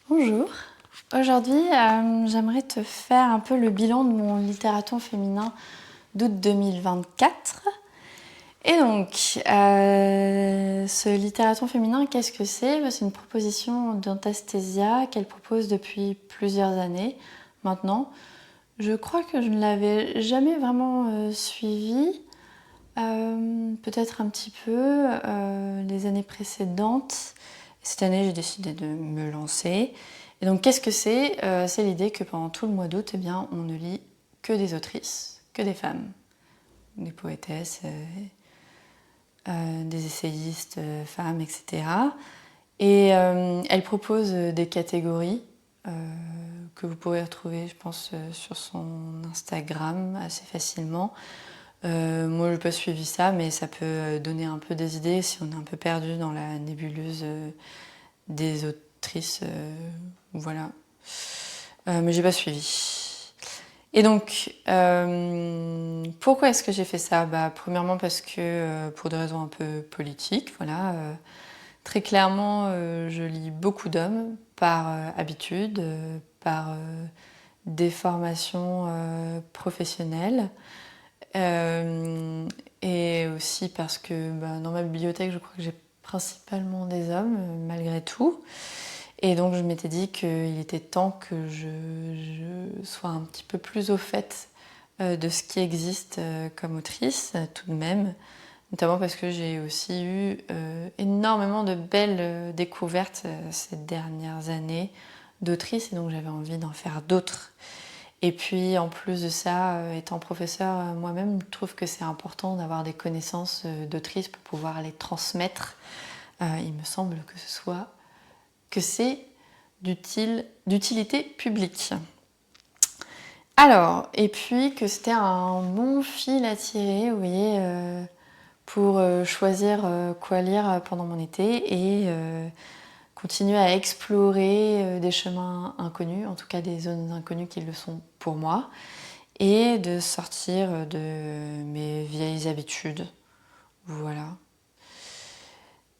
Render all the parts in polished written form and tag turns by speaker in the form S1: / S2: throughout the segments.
S1: Bonjour, aujourd'hui j'aimerais te faire un peu le bilan de mon littératon féminin d'août 2024. Et donc, ce littératon féminin, qu'est-ce que c'est? C'est une proposition d'Antastasia qu'elle propose depuis plusieurs années maintenant. Je crois que je ne l'avais jamais vraiment suivie, peut-être un petit peu les années précédentes. Cette année, j'ai décidé de me lancer. Et donc, qu'est-ce que c'est? C'est l'idée que pendant tout le mois d'août, eh bien, on ne lit que des autrices, que des femmes, des poétesses, des essayistes femmes, etc. Et elle propose des catégories que vous pourrez retrouver, je pense, sur son Instagram assez facilement. Moi, je n'ai pas suivi ça, mais ça peut donner un peu des idées si on est un peu perdu dans la nébuleuse des autrices. Voilà. Mais j'ai pas suivi. Et donc, pourquoi est-ce que j'ai fait ça? Premièrement parce que pour des raisons un peu politiques, voilà. Très clairement, je lis beaucoup d'hommes par habitude, par déformation professionnelle. Et aussi parce que dans ma bibliothèque, je crois que j'ai principalement des hommes, malgré tout. Et donc je m'étais dit qu'il était temps que je sois un petit peu plus au fait de ce qui existe comme autrice, tout de même. Notamment parce que j'ai aussi eu énormément de belles découvertes ces dernières années d'autrices, et donc j'avais envie d'en faire d'autres. Et puis en plus de ça, étant professeure moi-même, je trouve que c'est important d'avoir des connaissances d'autrices pour pouvoir les transmettre. Il me semble que c'est d'utilité publique. Alors, et puis que c'était un bon fil à tirer, vous voyez, pour choisir quoi lire pendant mon été et continuer à explorer des chemins inconnus, en tout cas des zones inconnues qui le sont pour moi, et de sortir de mes vieilles habitudes. Voilà.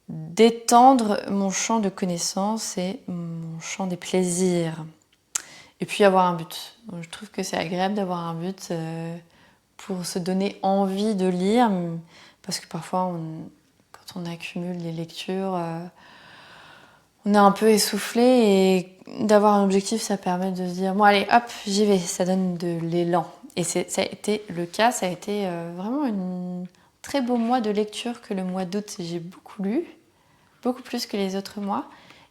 S1: D'étendre mon champ de connaissances et mon champ des plaisirs. Et puis avoir un but. Je trouve que c'est agréable d'avoir un but pour se donner envie de lire, parce que parfois, quand on accumule les lectures, on est un peu essoufflé, et d'avoir un objectif, ça permet de se dire bon allez hop, j'y vais, ça donne de l'élan. Et ça a été le cas, ça a été vraiment un très beau mois de lecture que le mois d'août. J'ai beaucoup lu, beaucoup plus que les autres mois,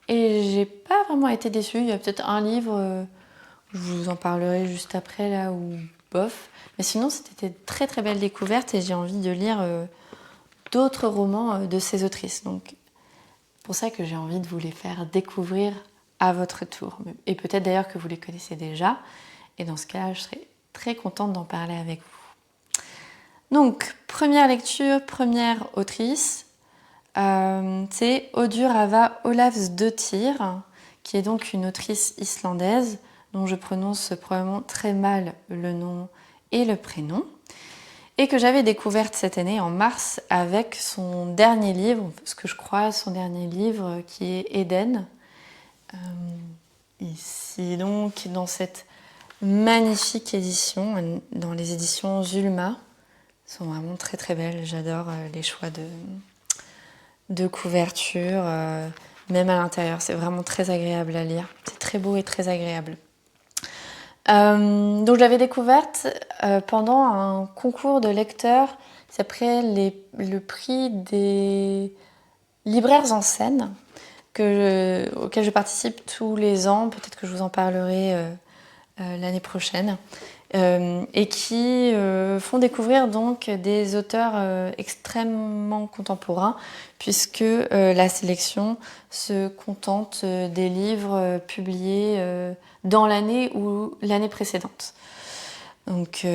S1: et j'ai pas vraiment été déçue. Il y a peut-être un livre, je vous en parlerai juste après là, ou bof. Mais sinon, c'était une très très belle découverte, et j'ai envie de lire d'autres romans de ces autrices. Donc, c'est pour ça que j'ai envie de vous les faire découvrir à votre tour. Et peut-être d'ailleurs que vous les connaissez déjà. Et dans ce cas, je serais très contente d'en parler avec vous. Donc, première lecture, première autrice, c'est Audur Ava Ólafsdóttir, qui est donc une autrice islandaise dont je prononce probablement très mal le nom et le prénom, et que j'avais découverte cette année en mars avec son dernier livre, ce que je crois son dernier livre, qui est Éden. Ici donc, dans cette magnifique édition, dans les éditions Zulma. Elles sont vraiment très très belles, j'adore les choix de couverture, même à l'intérieur, c'est vraiment très agréable à lire. C'est très beau et très agréable. Donc je l'avais découverte pendant un concours de lecteurs qui s'appelait le prix des libraires en scène, auquel je participe tous les ans. Peut-être que je vous en parlerai l'année prochaine, et qui font découvrir donc des auteurs extrêmement contemporains, puisque la sélection se contente des livres publiés dans l'année ou l'année précédente. Donc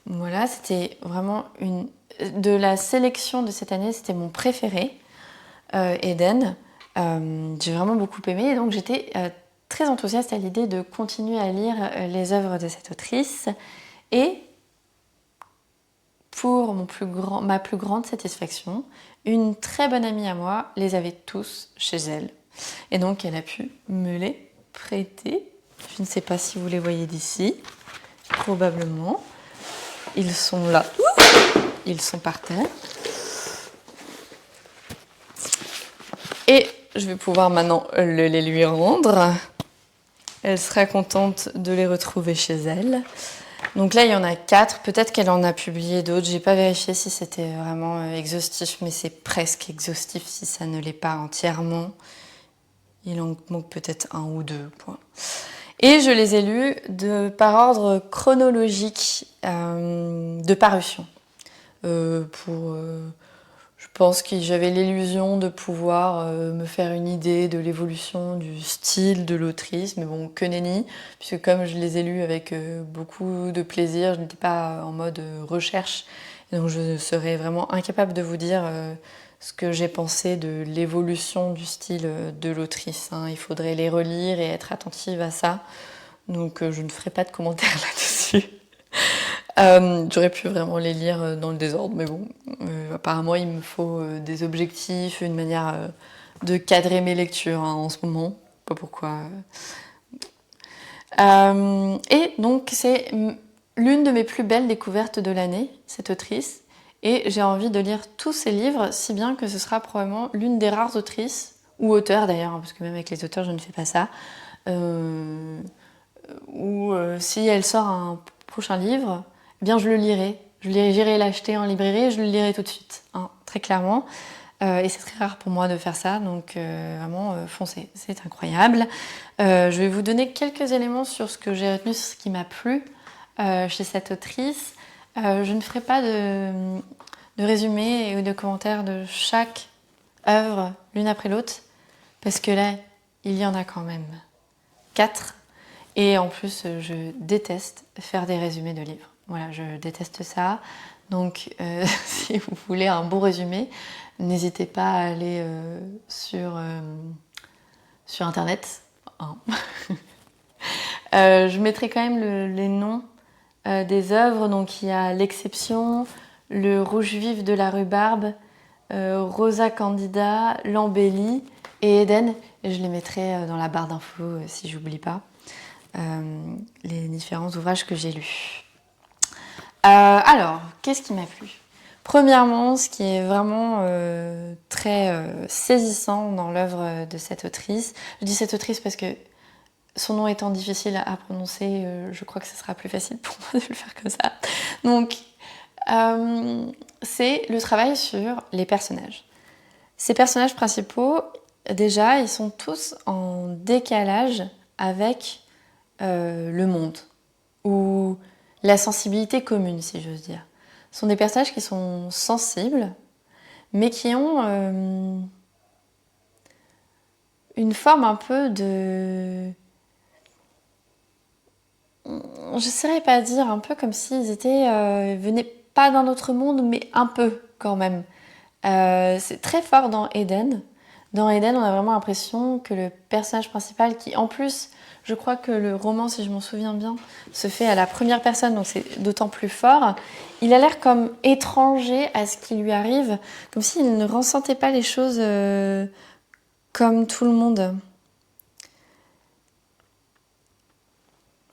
S1: voilà, c'était vraiment de la sélection de cette année, c'était mon préféré, Éden. J'ai vraiment beaucoup aimé, et donc j'étais très enthousiaste à l'idée de continuer à lire les œuvres de cette autrice. Et pour ma plus grande satisfaction, une très bonne amie à moi les avait tous chez elle. Et donc elle a pu me les prêter. Je ne sais pas si vous les voyez d'ici, probablement. Ils sont là, ils sont par terre. Et je vais pouvoir maintenant les lui rendre. Elle sera contente de les retrouver chez elle. Donc là, il y en a 4. Peut-être qu'elle en a publié d'autres. J'ai pas vérifié si c'était vraiment exhaustif, mais c'est presque exhaustif si ça ne l'est pas entièrement. Il en manque peut-être 1 ou 2 points. Et je les ai lus par ordre chronologique de parution. Je pense que j'avais l'illusion de pouvoir me faire une idée de l'évolution du style de l'autrice, mais bon, que nenni, puisque comme je les ai lus avec beaucoup de plaisir, je n'étais pas en mode recherche, et donc je serais vraiment incapable de vous dire ce que j'ai pensé de l'évolution du style de l'autrice. Il faudrait les relire et être attentive à ça, donc je ne ferai pas de commentaires là-dessus. J'aurais pu vraiment les lire dans le désordre, mais bon, apparemment il me faut des objectifs, une manière de cadrer mes lectures en ce moment, pas pourquoi. Et donc c'est l'une de mes plus belles découvertes de l'année, cette autrice, et j'ai envie de lire tous ses livres, si bien que ce sera probablement l'une des rares autrices, ou auteurs d'ailleurs, parce que même avec les auteurs je ne fais pas ça, ou si elle sort un prochain livre, eh bien je le lirai. J'irai l'acheter en librairie et je le lirai tout de suite, très clairement. Et c'est très rare pour moi de faire ça, donc vraiment foncez, c'est incroyable. Je vais vous donner quelques éléments sur ce que j'ai retenu, sur ce qui m'a plu chez cette autrice. Je ne ferai pas de résumé ou de commentaires de chaque œuvre l'une après l'autre, parce que là, il y en a quand même 4. Et en plus, je déteste faire des résumés de livres. Voilà, je déteste ça. Donc, si vous voulez un bon résumé, n'hésitez pas à aller sur Internet. Je mettrai quand même les noms des œuvres. Donc, il y a L'Exception, Le Rouge vif de la rhubarbe, Rosa Candida, L'Embellie et Éden. Et je les mettrai dans la barre d'infos si j'oublie pas. Les différents ouvrages que j'ai lus. Alors, qu'est-ce qui m'a plu ? Premièrement, ce qui est vraiment très saisissant dans l'œuvre de cette autrice, je dis cette autrice parce que son nom étant difficile à prononcer, je crois que ce sera plus facile pour moi de le faire comme ça. Donc, c'est le travail sur les personnages. Ces personnages principaux, déjà, ils sont tous en décalage avec le monde, ou la sensibilité commune, si j'ose dire. Ce sont des personnages qui sont sensibles, mais qui ont une forme un peu de... Je ne saurais pas dire, un peu comme s'ils venaient pas d'un autre monde, mais un peu quand même. C'est très fort dans Éden. Dans Éden, on a vraiment l'impression que le personnage principal, qui en plus, je crois que le roman, si je m'en souviens bien, se fait à la première personne, donc c'est d'autant plus fort. Il a l'air comme étranger à ce qui lui arrive, comme s'il ne ressentait pas les choses comme tout le monde.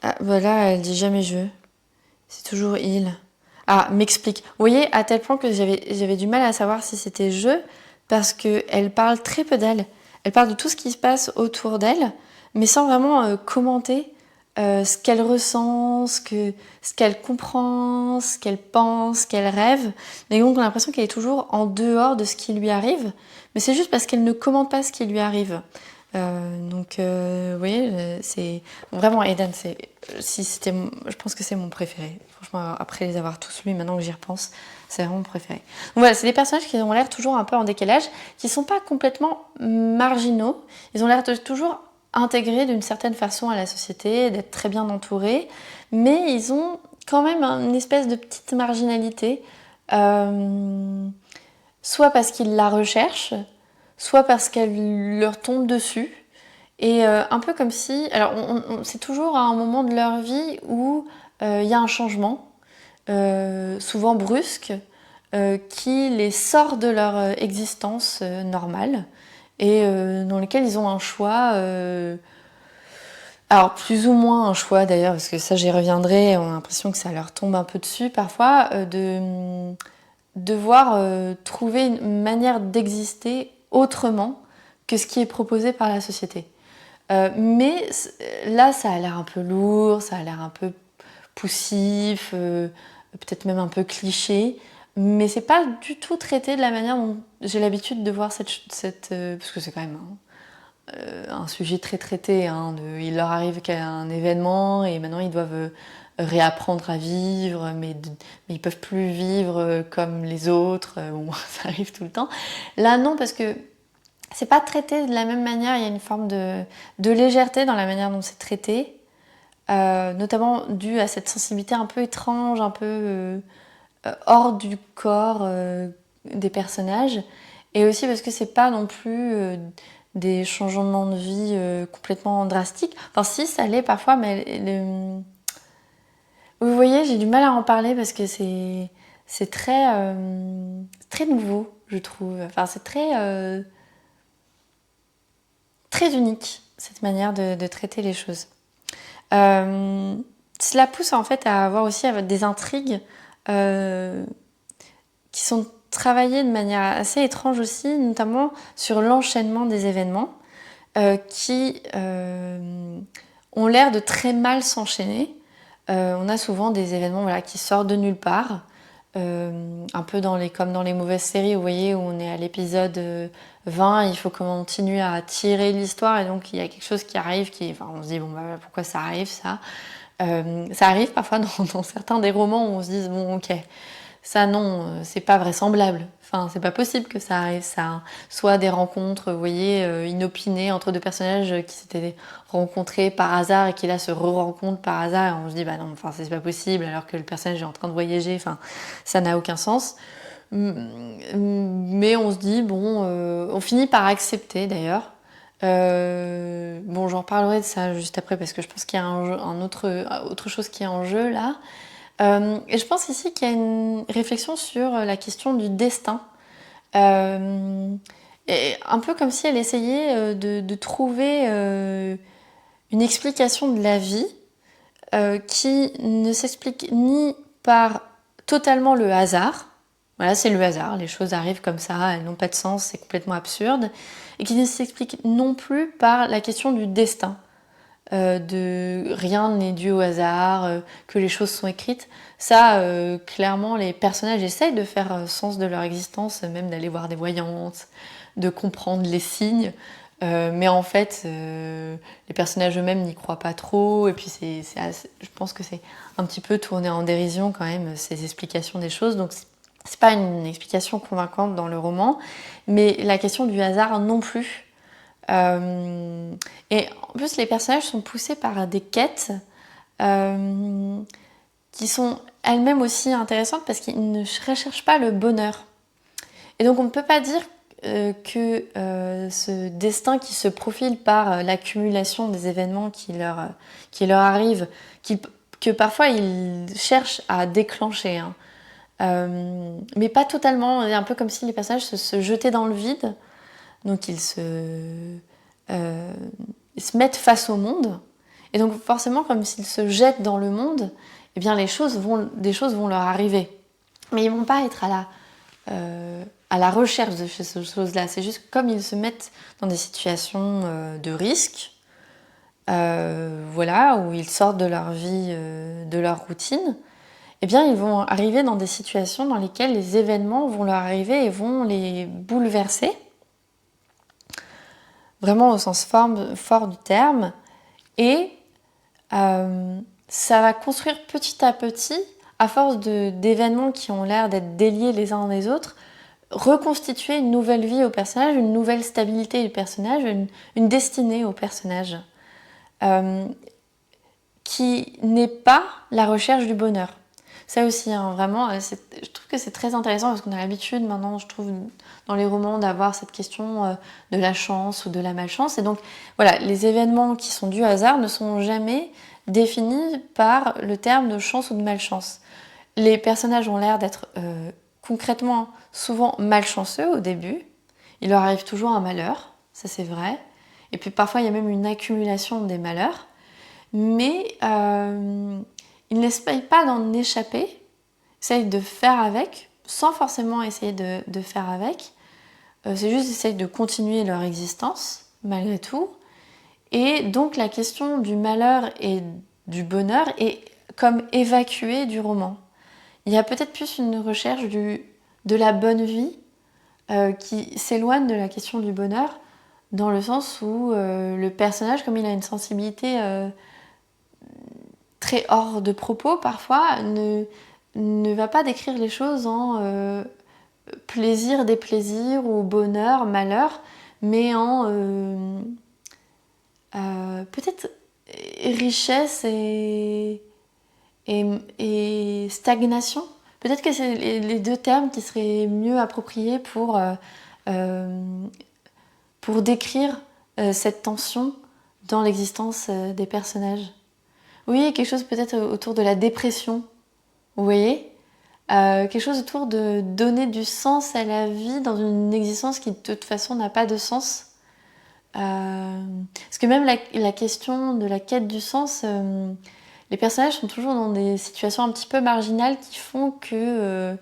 S1: Ah, voilà, elle dit jamais je. C'est toujours il. Ah, m'explique. Vous voyez, à tel point que j'avais du mal à savoir si c'était je, parce qu'elle parle très peu d'elle. Elle parle de tout ce qui se passe autour d'elle, mais sans vraiment commenter ce qu'elle ressent, ce qu'elle comprend, ce qu'elle pense, ce qu'elle rêve. Et donc on a l'impression qu'elle est toujours en dehors de ce qui lui arrive, mais c'est juste parce qu'elle ne commente pas ce qui lui arrive. Vous voyez, c'est vraiment Éden, je pense que c'est mon préféré. Franchement, après les avoir tous lus, maintenant que j'y repense, c'est vraiment mon préféré. Donc voilà, c'est des personnages qui ont l'air toujours un peu en décalage, qui sont pas complètement marginaux. Ils ont l'air de toujours intégrés d'une certaine façon à la société, d'être très bien entourés, mais ils ont quand même une espèce de petite marginalité, soit parce qu'ils la recherchent, soit parce qu'elle leur tombe dessus. Et un peu comme si... Alors, c'est toujours à un moment de leur vie où il y a un changement, souvent brusque, qui les sort de leur existence normale. et dans lesquels ils ont un choix, alors plus ou moins un choix d'ailleurs, parce que ça j'y reviendrai, on a l'impression que ça leur tombe un peu dessus parfois, de devoir trouver une manière d'exister autrement que ce qui est proposé par la société. Mais là, ça a l'air un peu lourd, ça a l'air un peu poussif, peut-être même un peu cliché, mais c'est pas du tout traité de la manière dont j'ai l'habitude de voir parce que c'est quand même un sujet très traité. Hein, il leur arrive qu'un événement et maintenant ils doivent réapprendre à vivre, mais ils peuvent plus vivre comme les autres. Bon, ça arrive tout le temps. Là, non, parce que c'est pas traité de la même manière. Il y a une forme de légèreté dans la manière dont c'est traité, notamment dû à cette sensibilité un peu étrange, un peu hors du corps des personnages, et aussi parce que c'est pas non plus des changements de vie complètement drastiques. Enfin, si, ça l'est parfois, mais vous voyez, j'ai du mal à en parler parce que c'est très nouveau, je trouve. Enfin, c'est très unique, cette manière de traiter les choses. Cela pousse en fait à avoir aussi des intrigues qui sont travaillées de manière assez étrange aussi, notamment sur l'enchaînement des événements qui ont l'air de très mal s'enchaîner. On a souvent des événements qui sortent de nulle part, un peu comme dans les mauvaises séries, vous voyez, où on est à l'épisode 20, il faut continuer à tirer l'histoire, et donc il y a quelque chose qui arrive, on se dit, bon, bah, pourquoi ça arrive, ça ça arrive parfois dans certains des romans où on se dit, bon, ok, ça non, c'est pas vraisemblable. Enfin, c'est pas possible que ça arrive, ça. Soit des rencontres, vous voyez, inopinées entre deux personnages qui s'étaient rencontrés par hasard et qui là se re-rencontrent par hasard, et on se dit, bah non, enfin, c'est pas possible, alors que le personnage est en train de voyager, enfin, ça n'a aucun sens. Mais on se dit, bon, on finit par accepter d'ailleurs. Bon, j'en reparlerai de ça juste après parce que je pense qu'il y a autre chose qui est en jeu là. Et je pense ici qu'il y a une réflexion sur la question du destin. Et un peu comme si elle essayait de trouver une explication de la vie qui ne s'explique ni par totalement le hasard. Voilà, c'est le hasard, les choses arrivent comme ça, elles n'ont pas de sens, c'est complètement absurde. Et qui ne s'explique non plus par la question du destin. De rien n'est dû au hasard, que les choses sont écrites. Ça, clairement, les personnages essayent de faire sens de leur existence, même d'aller voir des voyantes, de comprendre les signes. Mais en fait, les personnages eux-mêmes n'y croient pas trop. Et puis, je pense que c'est un petit peu tourné en dérision quand même, ces explications des choses. Donc, c'est pas une explication convaincante dans le roman. Mais la question du hasard non plus. Et en plus, les personnages sont poussés par des quêtes qui sont elles-mêmes aussi intéressantes parce qu'ils ne recherchent pas le bonheur. Et donc, on ne peut pas dire que ce destin qui se profile par l'accumulation des événements qui leur arrivent, que parfois ils cherchent à déclencher, hein. Mais pas totalement. C'est un peu comme si les personnages se jetaient dans le vide. Donc ils se mettent face au monde. Et donc forcément, comme s'ils se jettent dans le monde, eh bien des choses vont leur arriver. Mais ils ne vont pas être à la recherche de ces choses-là. C'est juste comme ils se mettent dans des situations de risque, où ils sortent de leur vie, de leur routine, eh bien ils vont arriver dans des situations dans lesquelles les événements vont leur arriver et vont les bouleverser. Vraiment au sens fort du terme. Et ça va construire petit à petit, à force d'événements qui ont l'air d'être déliés les uns des autres, reconstituer une nouvelle vie au personnage, une nouvelle stabilité du personnage, une destinée au personnage, qui n'est pas la recherche du bonheur. Ça aussi, hein, vraiment, je trouve que c'est très intéressant parce qu'on a l'habitude maintenant, je trouve, dans les romans d'avoir cette question de la chance ou de la malchance. Et donc, voilà, les événements qui sont dus au hasard ne sont jamais définis par le terme de chance ou de malchance. Les personnages ont l'air d'être concrètement souvent malchanceux au début. Il leur arrive toujours un malheur. ça c'est vrai. Et puis parfois il y a même une accumulation des malheurs, mais il n'essaye pas d'en échapper, essaye de faire avec, sans forcément essayer de faire avec. C'est juste d'essayer de continuer leur existence, malgré tout. Et donc la question du malheur et du bonheur est comme évacuée du roman. Il y a peut-être plus une recherche de la bonne vie qui s'éloigne de la question du bonheur, dans le sens où le personnage, comme il a une sensibilité très hors de propos parfois, ne va pas décrire les choses en plaisir, déplaisir ou bonheur, malheur, mais en peut-être richesse et stagnation. Peut-être que c'est les deux termes qui seraient mieux appropriés pour décrire cette tension dans l'existence des personnages. Oui, quelque chose peut-être autour de la dépression, vous voyez, quelque chose autour de donner du sens à la vie dans une existence qui de toute façon n'a pas de sens. Parce que même la question de la quête du sens, les personnages sont toujours dans des situations un petit peu marginales qui font que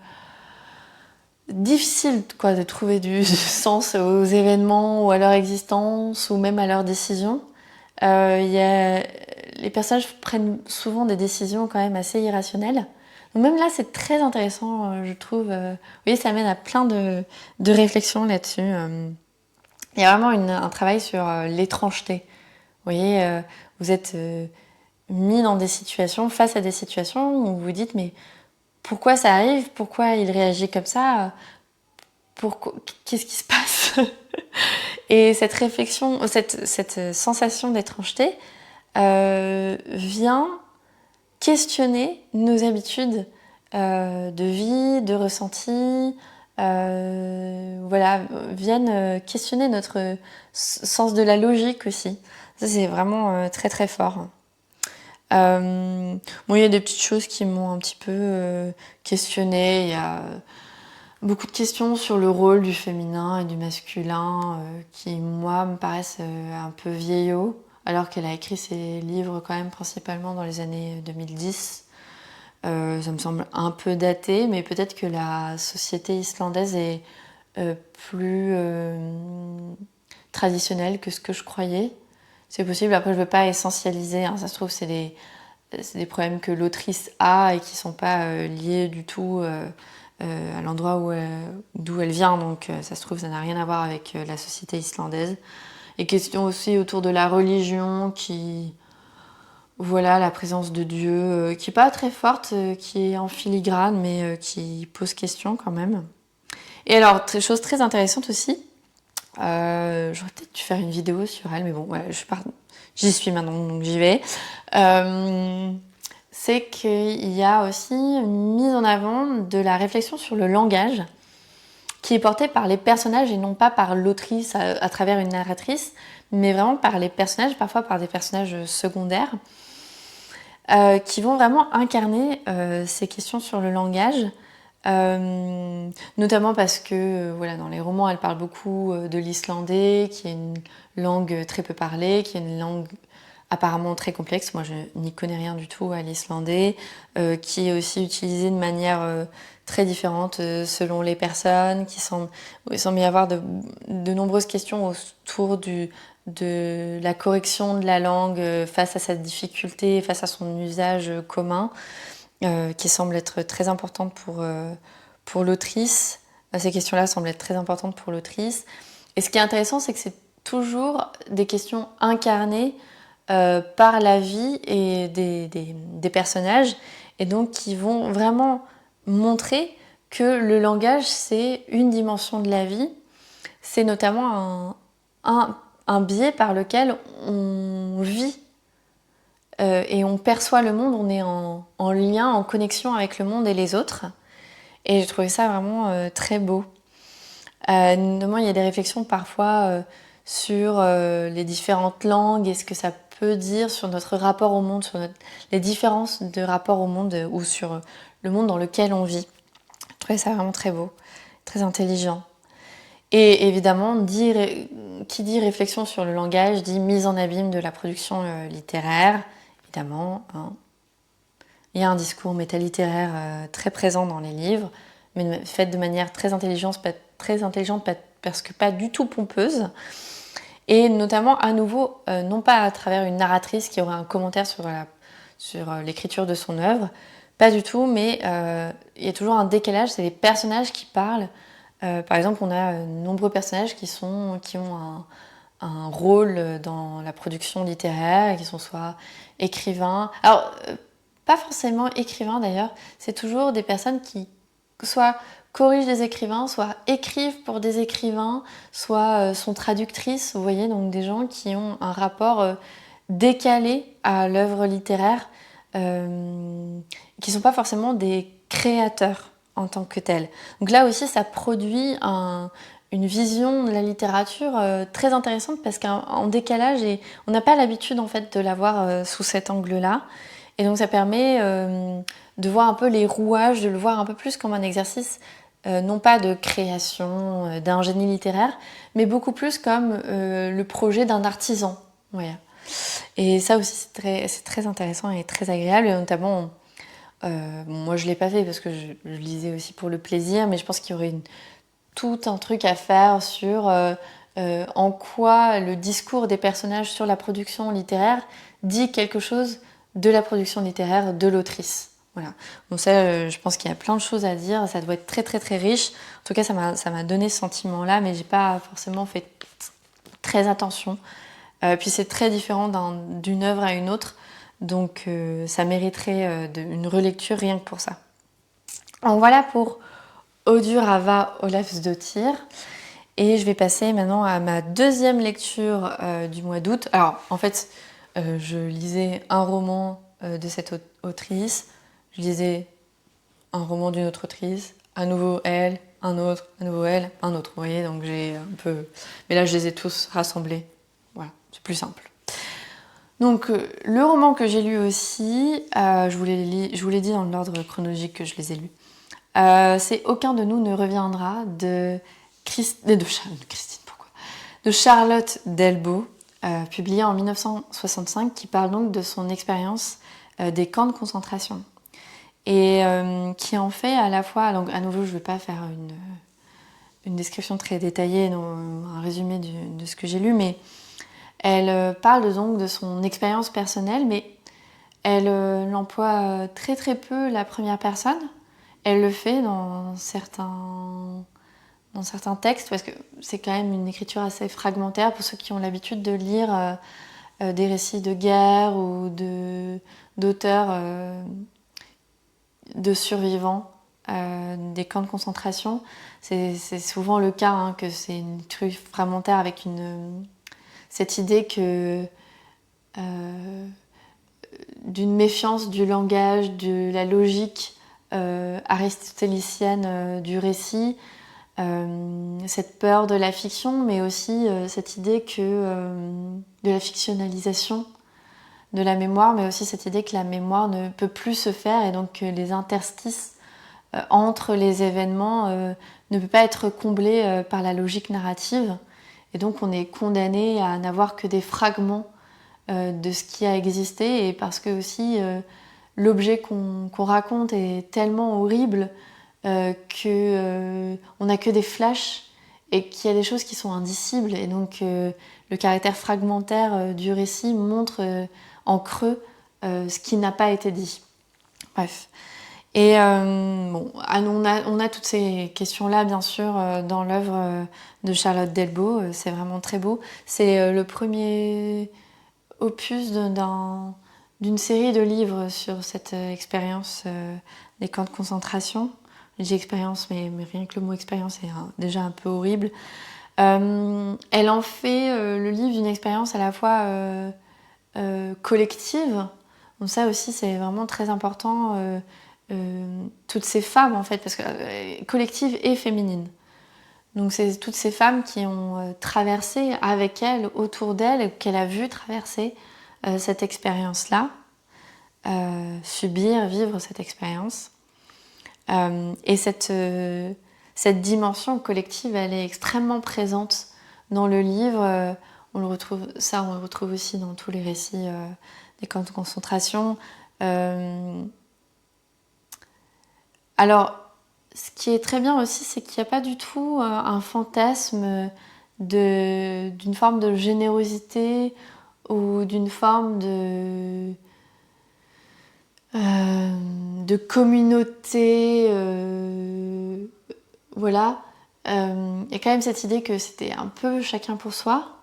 S1: difficile quoi, de trouver du sens aux événements ou à leur existence ou même à leurs décisions. Les personnages prennent souvent des décisions quand même assez irrationnelles. Donc même là, c'est très intéressant, je trouve. Vous voyez, ça mène à plein de réflexions là-dessus. Il y a vraiment un travail sur l'étrangeté. Vous voyez, vous êtes mis dans des situations, face à des situations où vous vous dites mais pourquoi ça arrive? Pourquoi il réagit comme ça? Qu'est-ce qui se passe? Et cette réflexion, cette sensation d'étrangeté vient questionner nos habitudes de vie, de ressenti, voilà, viennent questionner notre sens de la logique aussi. Ça, c'est vraiment très très fort. Bon, il y a des petites choses qui m'ont un petit peu questionnée. Il y a beaucoup de questions sur le rôle du féminin et du masculin qui, moi, me paraissent un peu vieillots, alors qu'elle a écrit ses livres quand même principalement dans les années 2010. Ça me semble un peu daté, mais peut-être que la société islandaise est plus traditionnelle que ce que je croyais. C'est possible, après je ne veux pas essentialiser, hein. Ça se trouve c'est des problèmes que l'autrice a et qui ne sont pas liés du tout à l'endroit d'où elle vient, donc ça se trouve ça n'a rien à voir avec la société islandaise. Et question aussi autour de la religion qui... Voilà, la présence de Dieu qui n'est pas très forte, qui est en filigrane, mais qui pose question quand même. Et alors, chose très intéressante aussi, j'aurais peut-être dû faire une vidéo sur elle, mais bon, voilà, j'y suis maintenant, donc j'y vais. C'est qu'il y a aussi une mise en avant de la réflexion sur le langage, qui est portée par les personnages et non pas par l'autrice à travers une narratrice, mais vraiment par les personnages, parfois par des personnages secondaires. Qui vont vraiment incarner ces questions sur le langage, notamment parce que voilà, dans les romans, elle parle beaucoup de l'islandais, qui est une langue très peu parlée, qui est une langue apparemment très complexe. Moi, je n'y connais rien du tout à l'islandais, qui est aussi utilisée de manière très différente selon les personnes, il semble y avoir de nombreuses questions autour de la correction de la langue face à sa difficulté, face à son usage commun, qui semble être très importante pour l'autrice. Ces questions-là semblent être très importantes pour l'autrice. Et ce qui est intéressant, c'est que c'est toujours des questions incarnées par la vie et des personnages, et donc qui vont vraiment montrer que le langage, c'est une dimension de la vie. C'est notamment un biais par lequel on vit et on perçoit le monde, on est en lien, en connexion avec le monde et les autres. Et j'ai trouvé ça vraiment très beau. Notamment, il y a des réflexions parfois sur les différentes langues et ce que ça peut dire sur notre rapport au monde, sur les différences de rapport au monde ou sur le monde dans lequel on vit. Je trouvais ça vraiment très beau, très intelligent. Et évidemment, qui dit réflexion sur le langage dit mise en abîme de la production littéraire, évidemment. Hein. Il y a un discours métalittéraire très présent dans les livres, mais fait de manière très intelligente parce que pas du tout pompeuse. Et notamment, à nouveau, non pas à travers une narratrice qui aurait un commentaire sur l'écriture de son œuvre, pas du tout, mais il y a toujours un décalage, c'est les personnages qui parlent. Par exemple, on a de nombreux personnages qui ont un rôle dans la production littéraire, qui sont soit écrivains. Alors, pas forcément écrivains d'ailleurs, c'est toujours des personnes qui soit corrigent des écrivains, soit écrivent pour des écrivains, soit sont traductrices, vous voyez, donc des gens qui ont un rapport décalé à l'œuvre littéraire, qui ne sont pas forcément des créateurs en tant que tels. Donc là aussi, ça produit une vision de la littérature très intéressante parce qu'en décalage, et on n'a pas l'habitude en fait de la voir sous cet angle-là. Et donc ça permet de voir un peu les rouages, de le voir un peu plus comme un exercice, non pas de création, d'un génie littéraire, mais beaucoup plus comme le projet d'un artisan. Voilà. Et ça aussi, c'est très intéressant et très agréable. Et notamment, moi je ne l'ai pas fait parce que je lisais aussi pour le plaisir, mais je pense qu'il y aurait tout un truc à faire sur en quoi le discours des personnages sur la production littéraire dit quelque chose de la production littéraire de l'autrice. Voilà. Donc ça, je pense qu'il y a plein de choses à dire, ça doit être très très très riche. En tout cas, ça m'a donné ce sentiment-là, mais j'ai pas forcément fait très attention. Puis c'est très différent d'une œuvre à une autre, donc ça mériterait une relecture rien que pour ça. Donc voilà pour Odur Ava Ólafsdóttir. Et je vais passer maintenant à ma deuxième lecture du mois d'août. Alors en fait, je lisais un roman de cette autrice, je lisais un roman d'une autre autrice, à nouveau elle, un autre, à nouveau elle, un autre. Vous voyez, donc j'ai un peu... Mais là, je les ai tous rassemblés. Voilà, c'est plus simple. Donc, le roman que j'ai lu aussi, je vous l'ai dit dans l'ordre chronologique que je les ai lus, c'est Aucun de nous ne reviendra de Charlotte Delbo, publié en 1965, qui parle donc de son expérience des camps de concentration. Et qui en fait à la fois, donc à nouveau je ne vais pas faire une description très détaillée, un résumé de ce que j'ai lu, mais elle parle donc de son expérience personnelle, mais elle emploie très très peu la première personne. Elle le fait dans certains textes, parce que c'est quand même une écriture assez fragmentaire pour ceux qui ont l'habitude de lire des récits de guerre ou d'auteurs de survivants des camps de concentration. C'est souvent le cas, hein, que c'est une écriture fragmentaire avec cette idée que d'une méfiance du langage, de la logique aristotélicienne du récit, cette peur de la fiction, mais aussi cette idée de la fictionnalisation de la mémoire, mais aussi cette idée que la mémoire ne peut plus se faire et donc que les interstices entre les événements ne peut pas être comblés par la logique narrative. Et donc on est condamné à n'avoir que des fragments de ce qui a existé, et parce que aussi l'objet qu'on raconte est tellement horrible qu'on n'a que des flashs et qu'il y a des choses qui sont indicibles. Et donc le caractère fragmentaire du récit montre en creux ce qui n'a pas été dit. Bref. Et bon, on a toutes ces questions-là, bien sûr, dans l'œuvre de Charlotte Delbo. C'est vraiment très beau. C'est le premier opus d'une série de livres sur cette expérience des camps de concentration. J'ai expérience, mais rien que le mot expérience est déjà un peu horrible. Elle en fait le livre d'une expérience à la fois collective. Donc ça aussi, c'est vraiment très important. Toutes ces femmes, en fait, parce que collective et féminine. Donc c'est toutes ces femmes qui ont traversé avec elle, autour d'elle, qu'elle a vu traverser cette expérience-là, vivre cette expérience. Et cette cette dimension collective, elle est extrêmement présente dans le livre. On le retrouve aussi dans tous les récits des camps de concentration. Alors, ce qui est très bien aussi, c'est qu'il n'y a pas du tout un fantasme d'une forme de générosité ou d'une forme de communauté. Voilà. Il y a quand même cette idée que c'était un peu chacun pour soi.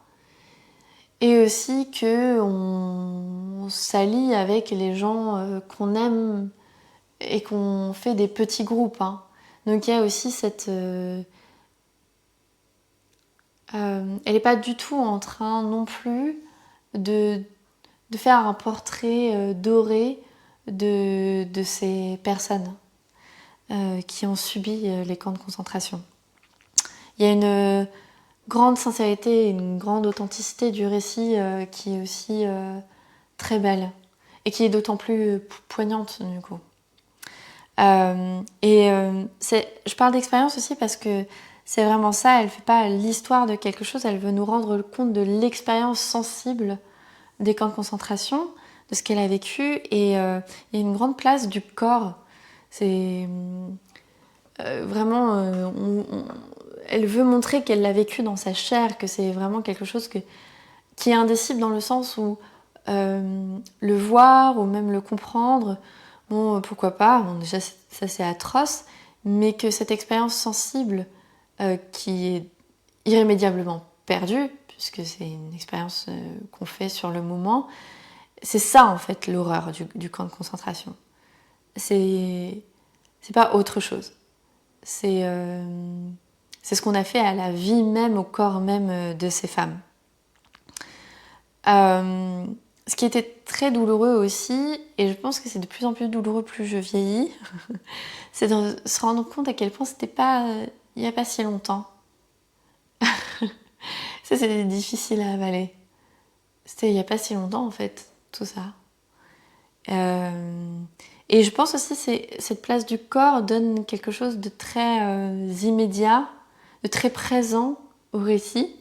S1: Et aussi qu'on s'allie avec les gens qu'on aime et qu'on fait des petits groupes. Hein. Donc il y a aussi cette... elle n'est pas du tout en train non plus de faire un portrait doré de ces personnes qui ont subi les camps de concentration. Il y a une grande sincérité et une grande authenticité du récit qui est aussi très belle et qui est d'autant plus poignante du coup. Je parle d'expérience aussi parce que c'est vraiment ça, elle fait pas l'histoire de quelque chose, elle veut nous rendre compte de l'expérience sensible des camps de concentration, de ce qu'elle a vécu, et il y a une grande place du corps. C'est vraiment... elle veut montrer qu'elle l'a vécu dans sa chair, que c'est vraiment quelque chose qui est indicible dans le sens où le voir ou même le comprendre, bon, pourquoi pas, bon, déjà ça c'est atroce, mais que cette expérience sensible qui est irrémédiablement perdue, puisque c'est une expérience qu'on fait sur le moment, c'est ça en fait l'horreur du camp de concentration. C'est pas autre chose. C'est ce qu'on a fait à la vie même, au corps même de ces femmes. Ce qui était très douloureux aussi, et je pense que c'est de plus en plus douloureux plus je vieillis, c'est de se rendre compte à quel point c'était pas il n'y a pas si longtemps. Ça, c'était difficile à avaler. C'était il n'y a pas si longtemps en fait, tout ça. Et je pense aussi que cette place du corps donne quelque chose de très immédiat, de très présent au récit.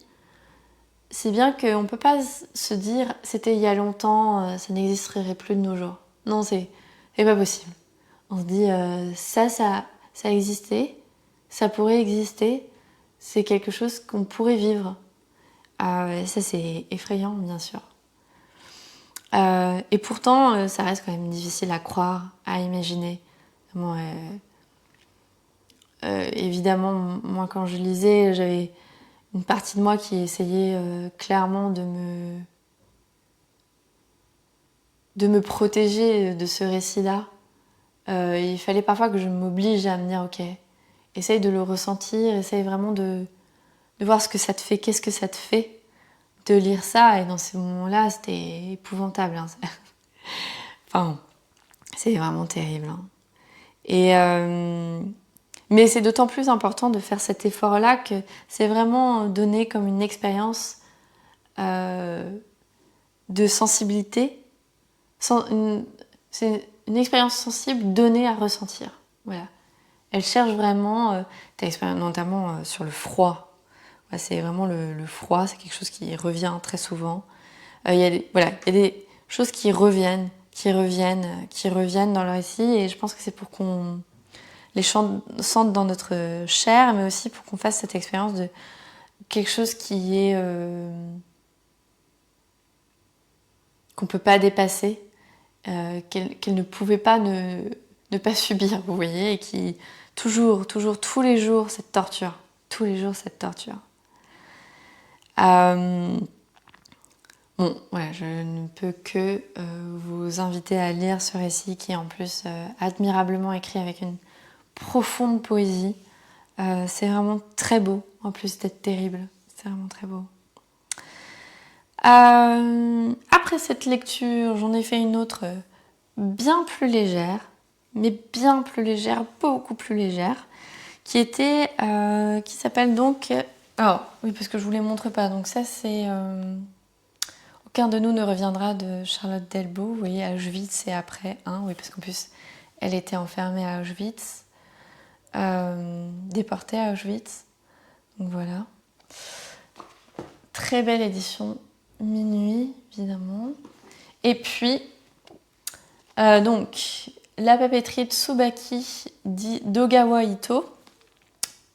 S1: Si bien qu'on ne peut pas se dire c'était il y a longtemps, ça n'existerait plus de nos jours. Non, c'est pas possible. On se dit ça a existé, ça pourrait exister, c'est quelque chose qu'on pourrait vivre. Et ça c'est effrayant bien sûr. Et pourtant ça reste quand même difficile à croire, à imaginer. Bon, évidemment, moi quand je lisais, j'avais une partie de moi qui essayait clairement de me protéger de ce récit-là. Il fallait parfois que je m'oblige à me dire ok, essaye de le ressentir, essaye vraiment de voir ce que ça te fait, qu'est-ce que ça te fait de lire ça. Et dans ces moments-là, c'était épouvantable. Hein. Enfin, c'est vraiment terrible. Hein. Mais c'est d'autant plus important de faire cet effort-là que c'est vraiment donné comme une expérience de sensibilité. C'est une expérience sensible donnée à ressentir. Voilà. Elle cherche vraiment, notamment sur le froid. Ouais, c'est vraiment le froid, c'est quelque chose qui revient très souvent. Il y a des choses qui reviennent dans le récit, et je pense que c'est pour qu'on les sente dans notre chair, mais aussi pour qu'on fasse cette expérience de quelque chose qui est qu'on peut pas dépasser, qu'elle ne pouvait pas ne pas subir, vous voyez, et qui toujours, tous les jours cette torture. Bon, voilà, je ne peux que vous inviter à lire ce récit qui est en plus admirablement écrit avec une profonde poésie. C'est vraiment très beau, en plus d'être terrible. C'est vraiment très beau. Après cette lecture, j'en ai fait une autre bien plus légère, mais bien plus légère, beaucoup plus légère, qui s'appelle donc... Oh, oui, parce que je vous les montre pas. Donc ça, c'est... Aucun de nous ne reviendra de Charlotte Delbo. Vous voyez, Auschwitz et après, hein, oui, parce qu'en plus, elle était enfermée à Auschwitz. déporté à Auschwitz. Donc voilà. Très belle édition, minuit évidemment. Et puis, donc, la papeterie Tsubaki d'Ogawa Ito,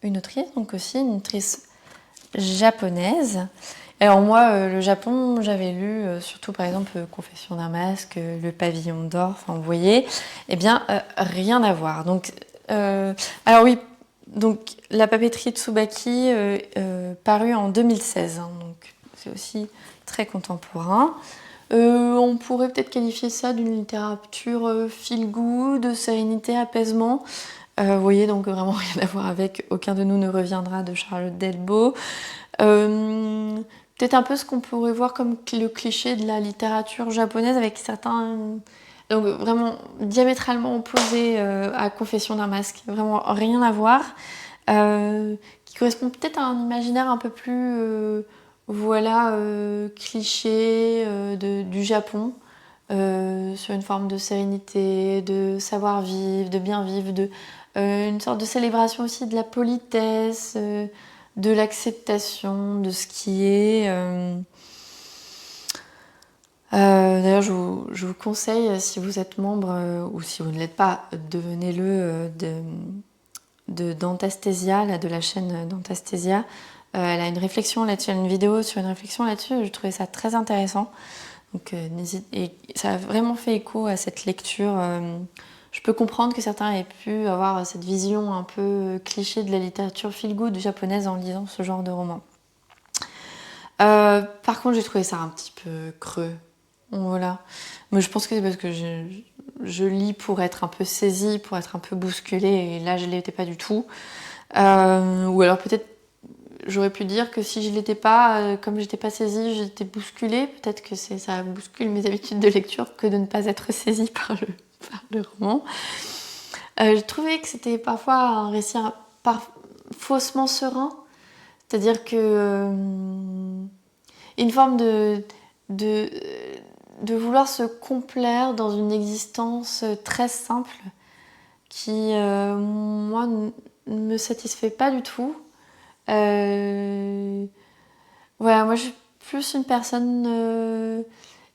S1: une autrice, donc aussi une autrice japonaise. Alors moi, le Japon, j'avais lu surtout par exemple Confession d'un masque, Le Pavillon d'or, enfin vous voyez, eh bien rien à voir. Donc, alors oui, donc la papeterie Tsubaki parue en 2016, hein, donc c'est aussi très contemporain. On pourrait peut-être qualifier ça d'une littérature feel good, sérénité, apaisement. Vous voyez, donc vraiment rien à voir avec Aucun de nous ne reviendra de Charlotte Delbo. Peut-être un peu ce qu'on pourrait voir comme le cliché de la littérature japonaise avec certains... Donc vraiment diamétralement opposés à Confession d'un masque. Vraiment rien à voir. Qui correspond peut-être à un imaginaire un peu plus... cliché du Japon. Sur une forme de sérénité, de savoir-vivre, de bien-vivre, une sorte de célébration aussi de la politesse, de l'acceptation de ce qui est. D'ailleurs, je vous conseille, si vous êtes membre ou si vous ne l'êtes pas, devenez-le de Dantasthesia, de la chaîne Dantasthesia. Elle a une réflexion là-dessus, une vidéo sur une réflexion là-dessus. Je trouvais ça très intéressant. Donc, et ça a vraiment fait écho à cette lecture. Je peux comprendre que certains aient pu avoir cette vision un peu cliché de la littérature feel-good japonaise en lisant ce genre de roman. Par contre, j'ai trouvé ça un petit peu creux. Voilà. Mais je pense que c'est parce que je lis pour être un peu saisie, pour être un peu bousculée, et là, je ne l'étais pas du tout. Ou alors peut-être j'aurais pu dire que si je l'étais pas, comme j'étais pas saisie, j'étais bousculée. Peut-être que ça bouscule mes habitudes de lecture que de ne pas être saisie par le roman. Je trouvais que c'était parfois un récit faussement serein. C'est-à-dire que une forme de vouloir se complaire dans une existence très simple qui, moi, ne me satisfait pas du tout. Voilà, moi je suis plus une personne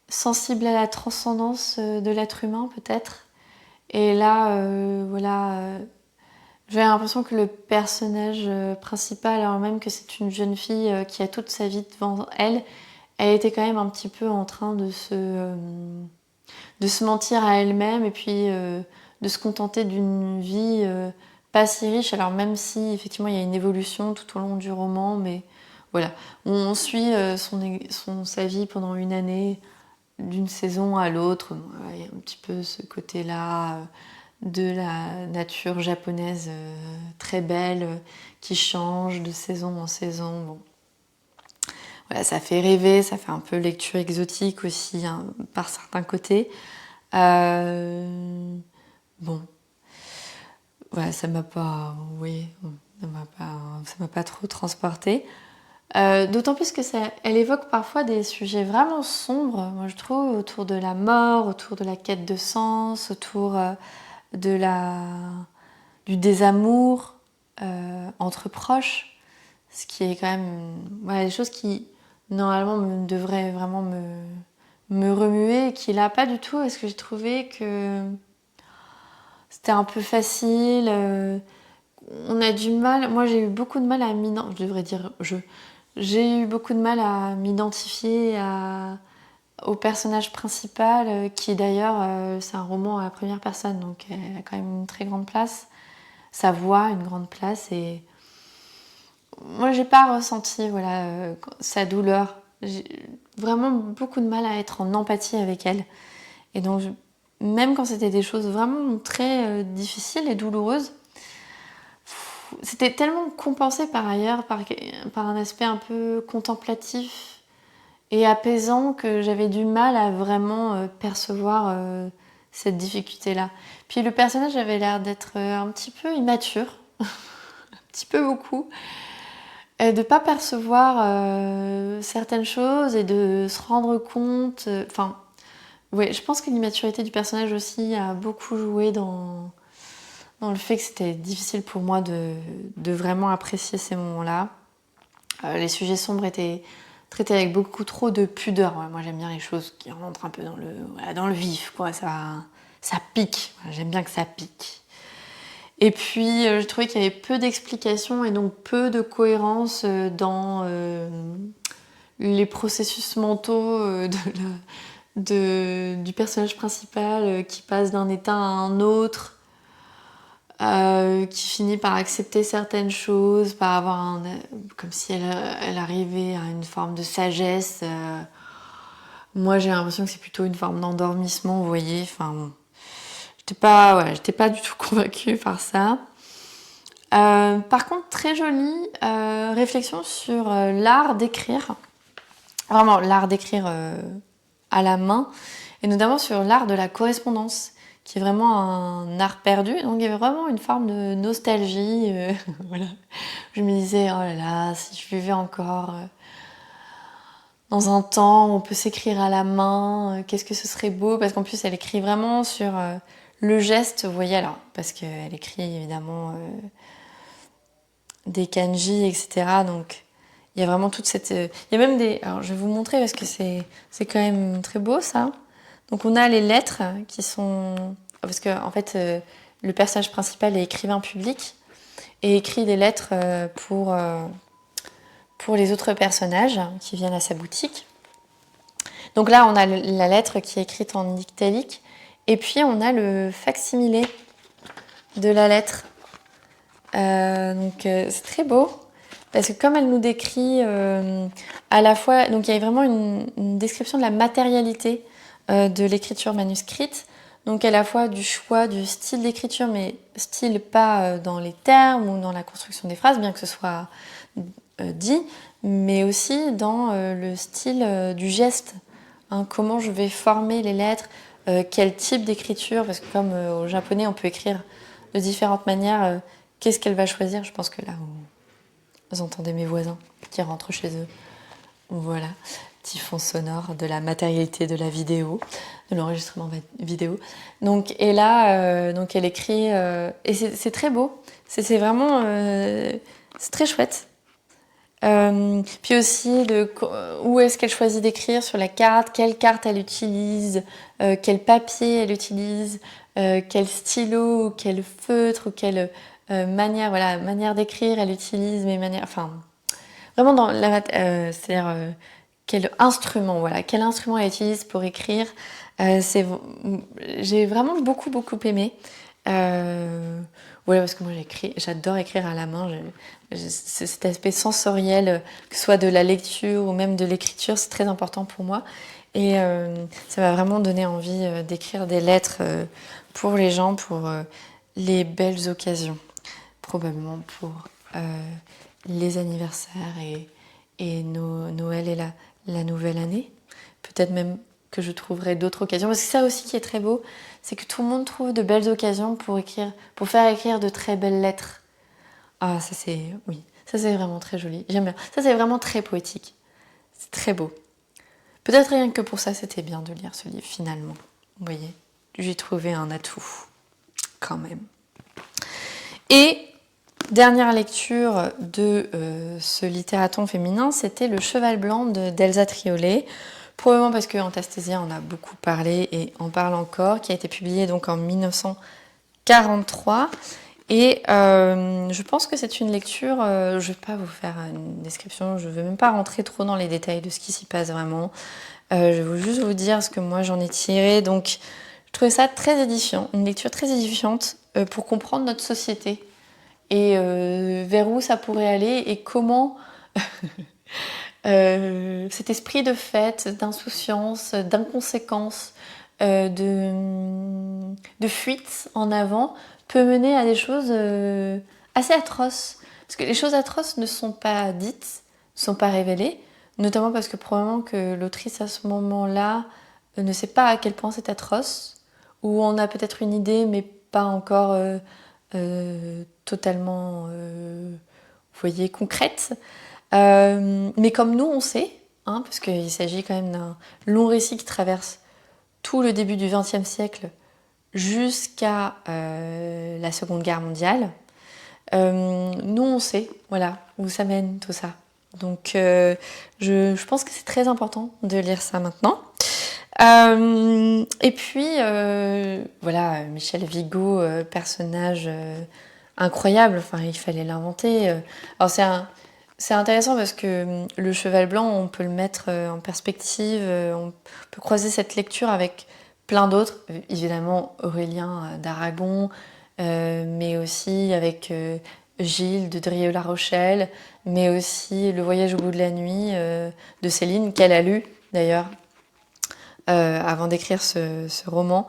S1: sensible à la transcendance de l'être humain peut-être. Et là, j'ai l'impression que le personnage principal, alors même que c'est une jeune fille qui a toute sa vie devant elle, elle était quand même un petit peu en train de se mentir à elle-même et puis de se contenter d'une vie pas si riche. Alors même si effectivement il y a une évolution tout au long du roman, mais voilà, on suit sa vie pendant une année, d'une saison à l'autre. Il y a un petit peu ce côté-là de la nature japonaise très belle qui change de saison en saison. Bon. Voilà, ça fait rêver, ça fait un peu lecture exotique aussi, hein, par certains côtés. Bon, voilà, ça m'a pas, oui, ça m'a pas trop transportée. D'autant plus que elle évoque parfois des sujets vraiment sombres, moi je trouve, autour de la mort, autour de la quête de sens, autour du désamour entre proches, ce qui est quand même des choses qui normalement devraient vraiment me remuer et qui l'a pas du tout, parce que j'ai trouvé que c'était un peu facile. On a du mal, moi j'ai eu beaucoup de mal à j'ai eu beaucoup de mal à m'identifier au personnage principal, qui d'ailleurs, c'est un roman à la première personne, donc elle a quand même une très grande place. Sa voix, une grande place, et moi j'ai pas ressenti sa douleur. J'ai vraiment beaucoup de mal à être en empathie avec elle. Et donc, même quand c'était des choses vraiment très difficiles et douloureuses, c'était tellement compensé par ailleurs par un aspect un peu contemplatif et apaisant que j'avais du mal à vraiment percevoir cette difficulté-là. Puis le personnage avait l'air d'être un petit peu immature, un petit peu beaucoup, et de pas percevoir certaines choses et de se rendre compte... ouais, je pense que l'immaturité du personnage aussi a beaucoup joué dans dans le fait que c'était difficile pour moi de vraiment apprécier ces moments-là. Les sujets sombres étaient traités avec beaucoup trop de pudeur. Ouais, moi, j'aime bien les choses qui rentrent un peu dans le vif, quoi. Ça pique. J'aime bien que ça pique. Et puis, je trouvais qu'il y avait peu d'explications et donc peu de cohérence dans les processus mentaux du personnage principal qui passe d'un état à un autre. Qui finit par accepter certaines choses, par avoir comme si elle arrivait à une forme de sagesse. Moi, j'ai l'impression que c'est plutôt une forme d'endormissement, vous voyez. Enfin, bon. J'étais pas du tout convaincue par ça. Par contre, très jolie réflexion sur l'art d'écrire. Vraiment, l'art d'écrire à la main, et notamment sur l'art de la correspondance, qui est vraiment un art perdu. Donc il y avait vraiment une forme de nostalgie. Voilà. Je me disais, oh là là, si je vivais encore dans un temps où on peut s'écrire à la main, qu'est-ce que ce serait beau. Parce qu'en plus, elle écrit vraiment sur le geste, vous voyez, alors, parce qu'elle écrit évidemment des kanji, etc. Donc il y a vraiment toute cette... Il y a même des... Alors je vais vous montrer parce que c'est quand même très beau ça. Donc on a les lettres qui sont... Parce que en fait, le personnage principal est écrivain public et écrit des lettres pour les autres personnages qui viennent à sa boutique. Donc là, on a la lettre qui est écrite en italique et puis on a le facsimilé de la lettre. Donc c'est très beau. Parce que comme elle nous décrit à la fois... Donc il y a vraiment une description de la matérialité de l'écriture manuscrite. Donc à la fois du choix du style d'écriture, mais style pas dans les termes ou dans la construction des phrases, bien que ce soit dit, mais aussi dans le style du geste. Hein, comment je vais former les lettres, quel type d'écriture, parce que comme au japonais on peut écrire de différentes manières, qu'est-ce qu'elle va choisir? Je pense que là... Vous entendez mes voisins qui rentrent chez eux. Voilà, petit fond sonore de la matérialité de la vidéo, de l'enregistrement vidéo. Donc, et là, donc elle écrit... et c'est très beau. C'est vraiment... c'est très chouette. Puis aussi, où est-ce qu'elle choisit d'écrire sur la carte, quelle carte elle utilise, quel papier elle utilise, quel stylo, ou quel feutre, ou quelle... manière d'écrire, elle utilise mes manières, enfin, vraiment dans c'est-à-dire quel instrument elle utilise pour écrire. J'ai vraiment beaucoup aimé. Parce que moi j'adore écrire à la main. Cet aspect sensoriel, que ce soit de la lecture ou même de l'écriture, c'est très important pour moi. Et ça m'a vraiment donné envie d'écrire des lettres pour les gens, pour les belles occasions. Probablement pour les anniversaires et Noël et la nouvelle année. Peut-être même que je trouverai d'autres occasions. Parce que ça aussi qui est très beau, c'est que tout le monde trouve de belles occasions pour faire écrire de très belles lettres. Ah, ça c'est vraiment très joli. J'aime bien. Ça c'est vraiment très poétique. C'est très beau. Peut-être rien que pour ça, c'était bien de lire ce livre finalement. Vous voyez, j'ai trouvé un atout quand même. Et dernière lecture de ce littératon féminin, c'était Le Cheval Blanc d'Elsa Triolet. Probablement parce que Anastasiya en a beaucoup parlé et en parle encore, qui a été publié donc en 1943. Et je pense que c'est une lecture, je ne vais pas vous faire une description, je ne vais même pas rentrer trop dans les détails de ce qui s'y passe vraiment. Je vais juste vous dire ce que moi j'en ai tiré. Donc je trouvais ça très édifiant, une lecture très édifiante pour comprendre notre société et vers où ça pourrait aller et comment cet esprit de fête, d'insouciance, d'inconséquence, de fuite en avant peut mener à des choses assez atroces. Parce que les choses atroces ne sont pas dites, ne sont pas révélées, notamment parce que probablement que l'autrice à ce moment-là ne sait pas à quel point c'est atroce, ou on a peut-être une idée mais pas encore totalement, vous voyez, concrète. Mais comme nous on sait, hein, parce qu'il s'agit quand même d'un long récit qui traverse tout le début du XXe siècle jusqu'à la Seconde Guerre mondiale. Nous, on sait, voilà, où ça mène tout ça. Donc, je pense que c'est très important de lire ça maintenant. Et puis, voilà, Michel Vigo, personnage incroyable, enfin, il fallait l'inventer. Alors, c'est intéressant parce que le cheval blanc, on peut le mettre en perspective, on peut croiser cette lecture avec plein d'autres, évidemment Aurélien d'Aragon, mais aussi avec Gilles de Drieux-La Rochelle, mais aussi Le Voyage au bout de la nuit de Céline, qu'elle a lu d'ailleurs avant d'écrire ce roman.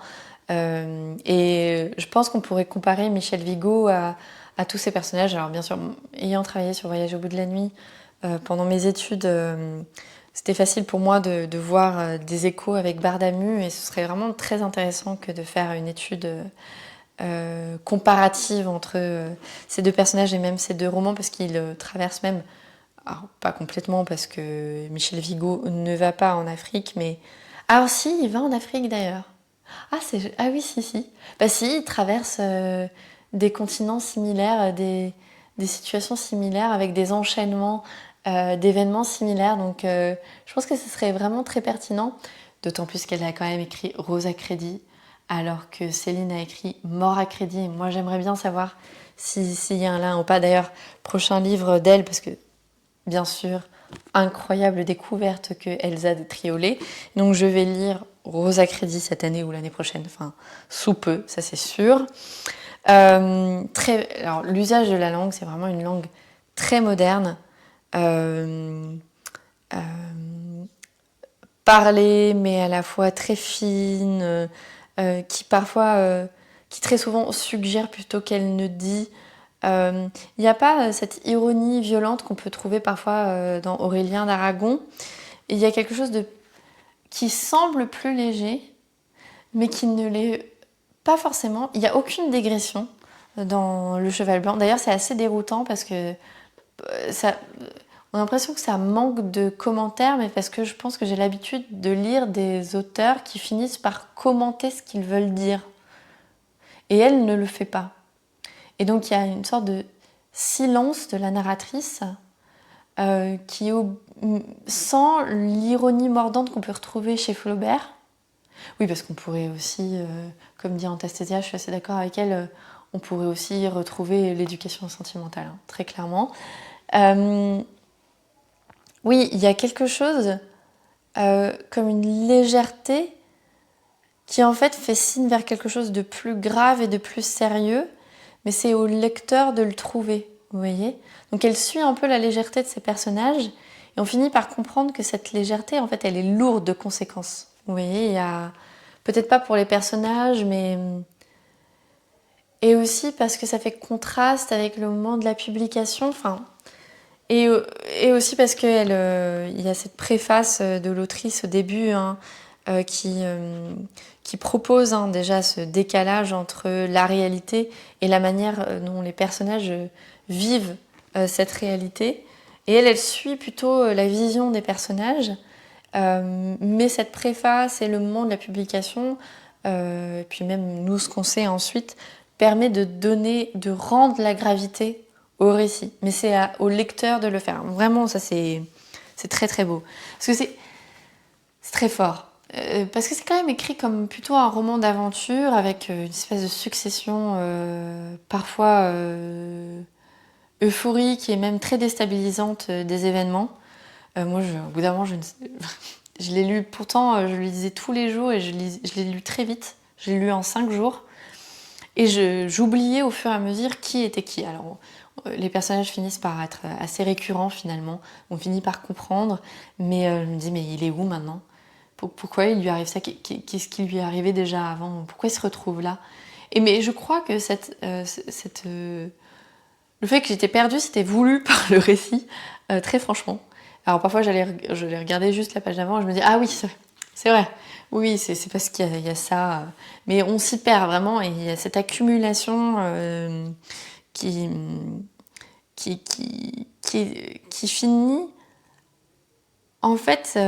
S1: Et je pense qu'on pourrait comparer Michel Vigo à tous ces personnages. Alors bien sûr, ayant travaillé sur Voyage au bout de la nuit pendant mes études, c'était facile pour moi de voir des échos avec Bardamu, et ce serait vraiment très intéressant que de faire une étude comparative entre ces deux personnages et même ces deux romans, parce qu'ils traversent même, alors pas complètement parce que Michel Vigo ne va pas en Afrique, mais... Alors si, il va en Afrique d'ailleurs. Ah oui, si. Bah si, il traverse des continents similaires, des situations similaires, avec des enchaînements d'événements similaires. Donc je pense que ce serait vraiment très pertinent, d'autant plus qu'elle a quand même écrit Rose à crédit, alors que Céline a écrit Mort à crédit. Et moi, j'aimerais bien savoir s'il y a un lien ou pas. D'ailleurs, prochain livre d'elle, parce que bien sûr, incroyable découverte que Elsa de Triolet. Donc je vais lire Rose à crédit cette année ou l'année prochaine, enfin sous peu, ça c'est sûr. Alors l'usage de la langue, c'est vraiment une langue très moderne. Parlée, mais à la fois très fine, qui très souvent suggère plutôt qu'elle ne dit. Il n'y a pas cette ironie violente qu'on peut trouver parfois dans Aurélien d'Aragon. Il y a quelque chose qui semble plus léger, mais qui ne l'est pas forcément. Il n'y a aucune dégression dans Le Cheval Blanc. D'ailleurs, c'est assez déroutant parce que on a l'impression que ça manque de commentaires, mais parce que je pense que j'ai l'habitude de lire des auteurs qui finissent par commenter ce qu'ils veulent dire. Et elle ne le fait pas. Et donc il y a une sorte de silence de la narratrice sans l'ironie mordante qu'on peut retrouver chez Flaubert. Oui, parce qu'on pourrait aussi, comme dit Anastassia, je suis assez d'accord avec elle, on pourrait aussi retrouver l'éducation sentimentale, hein, très clairement. Oui, il y a quelque chose comme une légèreté qui en fait fait signe vers quelque chose de plus grave et de plus sérieux, mais c'est au lecteur de le trouver, vous voyez. Donc elle suit un peu la légèreté de ces personnages, et on finit par comprendre que cette légèreté, en fait, elle est lourde de conséquences. Vous voyez, il y a peut-être pas pour les personnages, mais et aussi parce que ça fait contraste avec le moment de la publication, enfin. Et aussi parce qu'il y a cette préface de l'autrice au début, hein, qui propose déjà ce décalage entre la réalité et la manière dont les personnages vivent cette réalité. Et elle suit plutôt la vision des personnages, mais cette préface et le moment de la publication, et puis même nous, ce qu'on sait ensuite, permet de rendre la gravité au récit. Mais c'est au lecteur de le faire. Vraiment, ça c'est très très beau. Parce que c'est très fort. Parce que c'est quand même écrit comme plutôt un roman d'aventure avec une espèce de succession parfois euphorique et même très déstabilisante des événements. Moi, au bout d'un moment, je l'ai lu, pourtant je le lisais tous les jours et je l'ai lu très vite. Je l'ai lu en 5 jours. Et j'oubliais au fur et à mesure qui était qui. Alors, les personnages finissent par être assez récurrents finalement. On finit par comprendre. Mais je me dis, mais il est où maintenant ? Pourquoi il lui arrive ça ? Qu'est-ce qui lui est arrivé déjà avant ? Pourquoi il se retrouve là ? Mais je crois que le fait que j'étais perdue, c'était voulu par le récit, très franchement. Alors parfois, je regardais juste la page d'avant et je me dis, ah oui, c'est vrai. Oui, c'est parce qu'il y a ça. Mais on s'y perd vraiment, et il y a cette accumulation qui finit, en fait,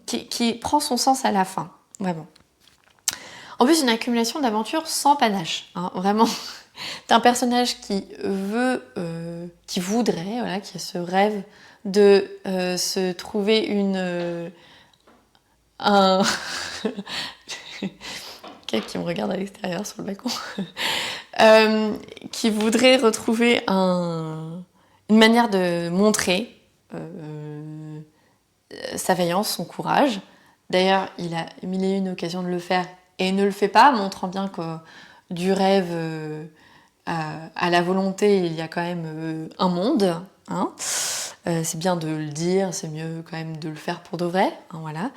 S1: qui prend son sens à la fin, vraiment. En plus, une accumulation d'aventures sans panache, hein, vraiment. T'es un personnage qui voudrait, voilà, qui a ce rêve de se trouver un... Quelqu'un qui me regarde à l'extérieur sur le balcon. Qui voudrait retrouver une manière de montrer sa vaillance, son courage. D'ailleurs, il a mille et une occasions de le faire et ne le fait pas, montrant bien que du rêve à la volonté, il y a quand même un monde. Hein. C'est bien de le dire, c'est mieux quand même de le faire pour de vrai. Hein, voilà.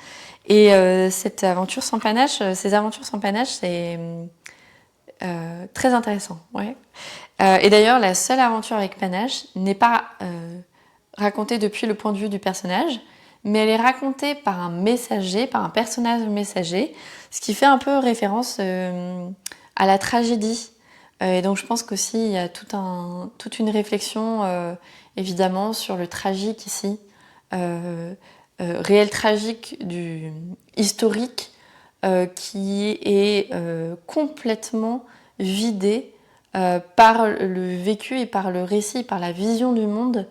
S1: Et cette aventure sans panache, ces aventures sans panache, c'est très intéressant. Ouais. Et d'ailleurs, la seule aventure avec panache n'est pas racontée depuis le point de vue du personnage, mais elle est racontée par un messager, par un personnage messager, ce qui fait un peu référence à la tragédie. Et donc je pense qu'aussi il y a toute une réflexion évidemment sur le tragique ici, réel tragique du historique qui est complètement vidé par le vécu et par le récit, par la vision du monde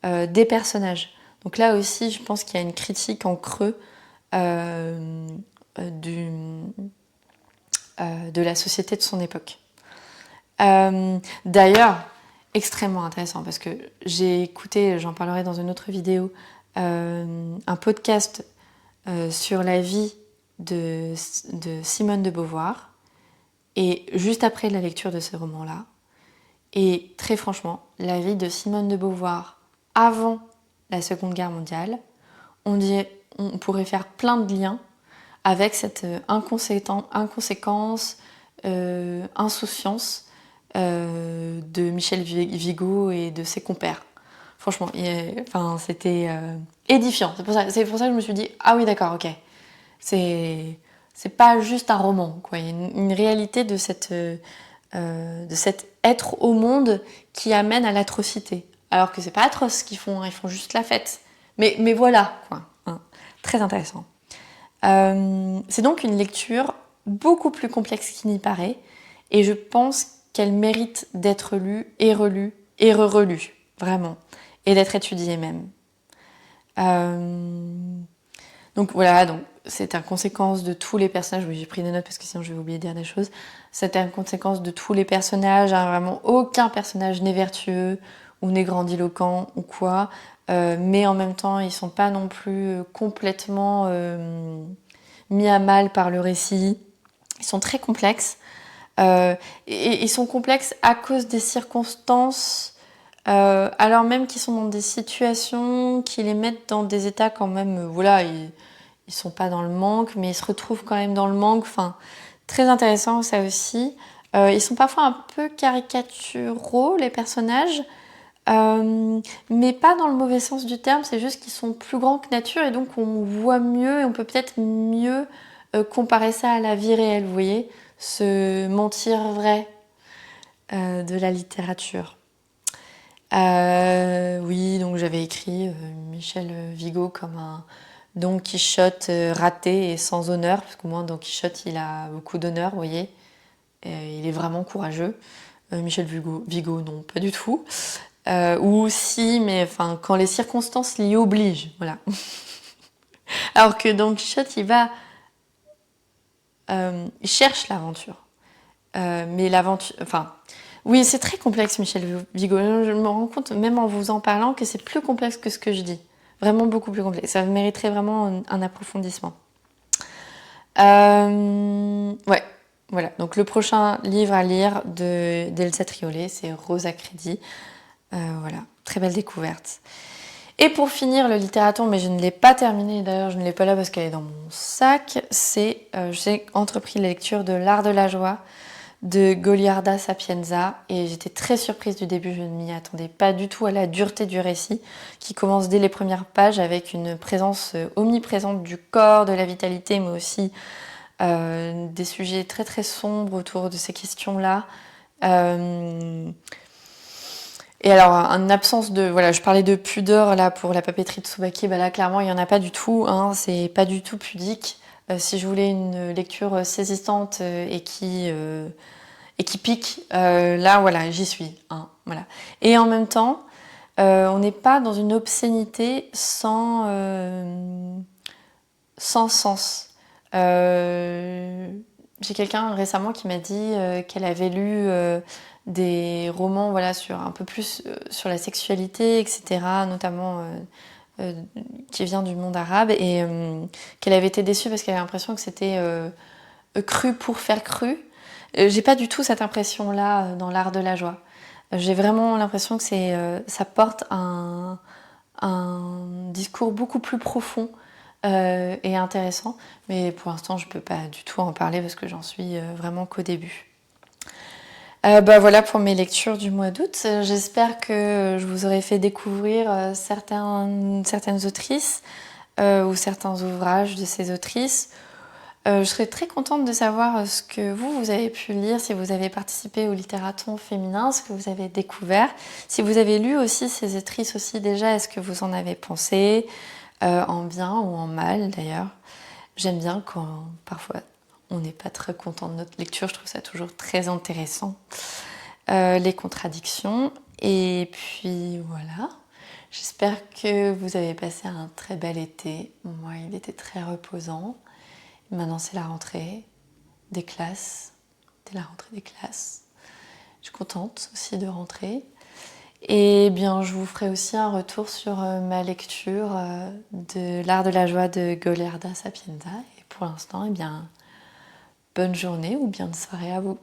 S1: des personnages. Donc là aussi, je pense qu'il y a une critique en creux de la société de son époque. D'ailleurs, extrêmement intéressant, parce que j'ai écouté, j'en parlerai dans une autre vidéo, un podcast sur la vie de Simone de Beauvoir, et juste après la lecture de ce roman-là, et très franchement, la vie de Simone de Beauvoir avant la Seconde Guerre mondiale, on pourrait faire plein de liens avec cette inconséquence, insouciance de Michel Vigo et de ses compères. Franchement, c'était édifiant. C'est pour ça que je me suis dit, ah oui d'accord, ok. C'est pas juste un roman, quoi. Il y a une réalité de cet être au monde qui amène à l'atrocité. Alors que c'est pas atroce ce qu'ils font, ils font juste la fête. Mais voilà, quoi. Hein. Très intéressant. C'est donc une lecture beaucoup plus complexe qu'il n'y paraît, et je pense qu'elle mérite d'être lue et relue et re-relue, vraiment, et d'être étudiée même. Donc voilà, donc c'est une conséquence de tous les personnages. Oui, j'ai pris des notes parce que sinon je vais oublier de dire des choses. C'est une conséquence de tous les personnages. Hein, vraiment, aucun personnage n'est vertueux ou n'est grandiloquent ou quoi. Mais en même temps, ils sont pas non plus complètement mis à mal par le récit. Ils sont très complexes. Et ils sont complexes à cause des circonstances, alors même qu'ils sont dans des situations qui les mettent dans des états quand même, voilà, ils sont pas dans le manque, mais ils se retrouvent quand même dans le manque. Enfin, très intéressant ça aussi. Ils sont parfois un peu caricaturaux, les personnages, mais pas dans le mauvais sens du terme, c'est juste qu'ils sont plus grands que nature et donc on voit mieux et on peut peut-être mieux comparer ça à la vie réelle, vous voyez, ce mentir vrai de la littérature. Oui, donc j'avais écrit Michel Vigo comme un Don Quichotte raté et sans honneur, parce qu'au moins Don Quichotte il a beaucoup d'honneur, vous voyez, il est vraiment courageux. Michel Vigo, non, pas du tout. Ou si, mais enfin, quand les circonstances l'y obligent, voilà. Alors que Don Quichotte, il cherche l'aventure. Mais l'aventure, enfin, oui, c'est très complexe, Michel Vigo. Je me rends compte, même en vous en parlant, que c'est plus complexe que ce que je dis. Vraiment beaucoup plus complexe. Ça mériterait vraiment un approfondissement. Ouais, voilà. Donc le prochain livre à lire d'Elsa Triolet, c'est Rosa Crédit. Voilà, très belle découverte. Et pour finir, le littératon, mais je ne l'ai pas terminé, d'ailleurs je ne l'ai pas là parce qu'elle est dans mon sac, j'ai entrepris la lecture de L'Art de la joie de Goliarda Sapienza, et j'étais très surprise du début, je ne m'y attendais pas du tout à la dureté du récit, qui commence dès les premières pages avec une présence omniprésente du corps, de la vitalité, mais aussi des sujets très très sombres autour de ces questions-là. Et alors, une absence de... Voilà, je parlais de pudeur là pour la papeterie de Tsubaki, bah là clairement il n'y en a pas du tout, hein, c'est pas du tout pudique. Si je voulais une lecture saisissante et qui pique, là voilà, j'y suis. Hein, voilà. Et en même temps, on n'est pas dans une obscénité sans sens. J'ai quelqu'un récemment qui m'a dit qu'elle avait lu des romans voilà, un peu plus sur la sexualité, etc., notamment qui vient du monde arabe, et qu'elle avait été déçue parce qu'elle avait l'impression que c'était cru pour faire cru. J'ai pas du tout cette impression-là dans l'art de la joie. J'ai vraiment l'impression que ça porte un discours beaucoup plus profond et intéressant. Mais pour l'instant, je peux pas du tout en parler parce que j'en suis vraiment qu'au début. Voilà pour mes lectures du mois d'août. J'espère que je vous aurai fait découvrir certaines autrices ou certains ouvrages de ces autrices. Je serais très contente de savoir ce que vous avez pu lire, si vous avez participé au littératon féminin, ce que vous avez découvert. Si vous avez lu aussi ces autrices aussi déjà, est-ce que vous en avez pensé en bien ou en mal d'ailleurs. J'aime bien quand parfois on n'est pas très content de notre lecture, je trouve ça toujours très intéressant. Les contradictions. Et puis voilà, j'espère que vous avez passé un très bel été. Moi, il était très reposant. Maintenant, c'est la rentrée des classes. C'est la rentrée des classes. Je suis contente aussi de rentrer. Et bien, je vous ferai aussi un retour sur ma lecture de L'art de la joie de Goliarda Sapienza. Et pour l'instant, eh bien, bonne journée ou bien de soirée à vous.